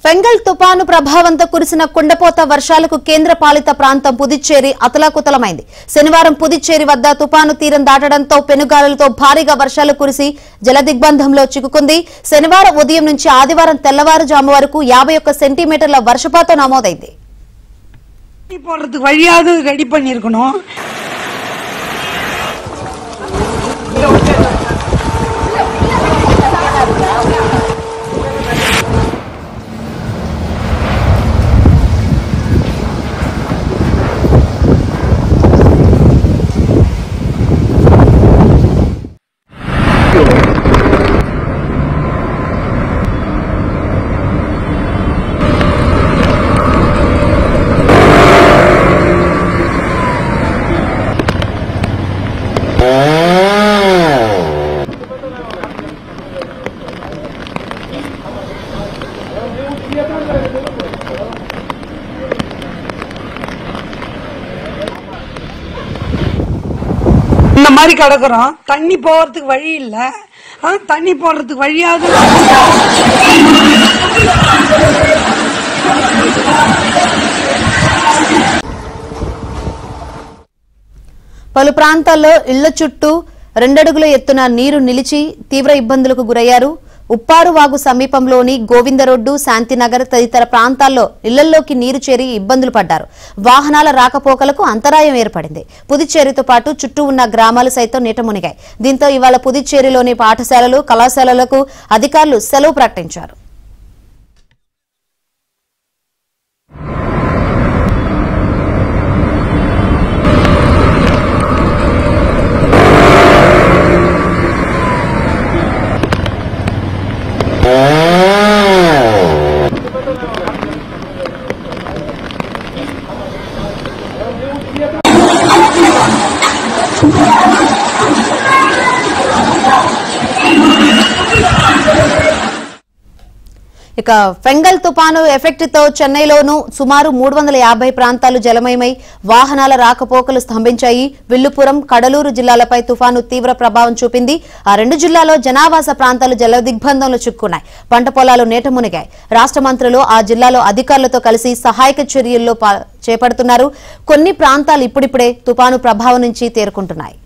Fengal తుపాను ప్రభావంతో కురిసిన కుండపోత వర్షాలకు కేంద్ర పాలిత ప్రాంతం పుదుచ్చేరి అతలాకుతలమైంది. శనివారం పుదుచ్చేరి వద్ద తుపాను తీరం దాటడంతో పెనుగాలులతో భారీగా వర్షాలు కురిసి జలదిగ్బంధంలో చిక్కుకుంది. శనివారం ఉదయం నుంచి ఆదివారం తెల్లవారుజాము వరకు 51 సెంటీమీటర్ల వర్షపాతం నమోదైంది. இந்த மாதிரி கிடக்குறோம். தண்ணி போறதுக்கு வழி இல்ல. தண்ணி போறதுக்கு வழியாவது పలు ప్రాంతాల్లో ఇళ్ల చుట్టూ 2 అడుగుల ఎత్తున నీరు నిలిచి తీవ్ర ఇబ్బందులకు గురయ్యారు. ఉప్పారు వాగు సమీపంలోని గోవిందరోడ్డు, శాంతినగర్ తదితర ప్రాంతాల్లో ఇళ్లలోకి నీరు చేరి ఇబ్బందులు పడ్డారు. వాహనాల రాకపోకలకు అంతరాయం ఏర్పడింది. పుదుచ్చేరితో పాటు చుట్టూ ఉన్న గ్రామాలు సైతం నీట మునిగాయి. దీంతో ఇవాళ పుదుచ్చేరిలోని పాఠశాలలు, కళాశాలలకు అధికారులు సెలవు ప్రకటించారు. ఇక ఫెంగల్ తుపాను ఎఫెక్ట్ తో చెన్నైలోనూ సుమారు 350 ప్రాంతాలు జలమయమై వాహనాల రాకపోకలు స్తంభించాయి. విల్లుపురం, కడలూరు జిల్లాలపై తుఫాను తీవ్ర ప్రభావం చూపింది. ఆ 2 జిల్లాలో జనావాస ప్రాంతాలు జల దిగ్బంధంలో చిక్కున్నాయి. పంట పొలాలు నీట మునిగాయి. రాష్ట్ర మంత్రులు ఆ జిల్లాలో అధికారులతో కలిసి సహాయక చర్యల్లో చేపడుతున్నారు. కొన్ని ప్రాంతాలు ఇప్పుడిప్పుడే తుపాను ప్రభావం నుంచి తేరుకుంటున్నాయి.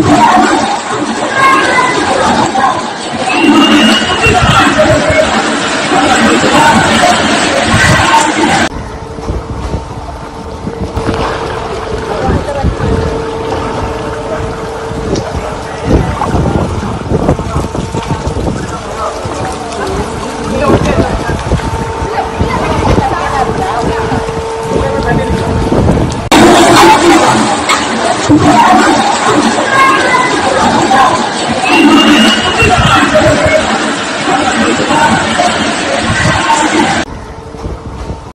Yeah.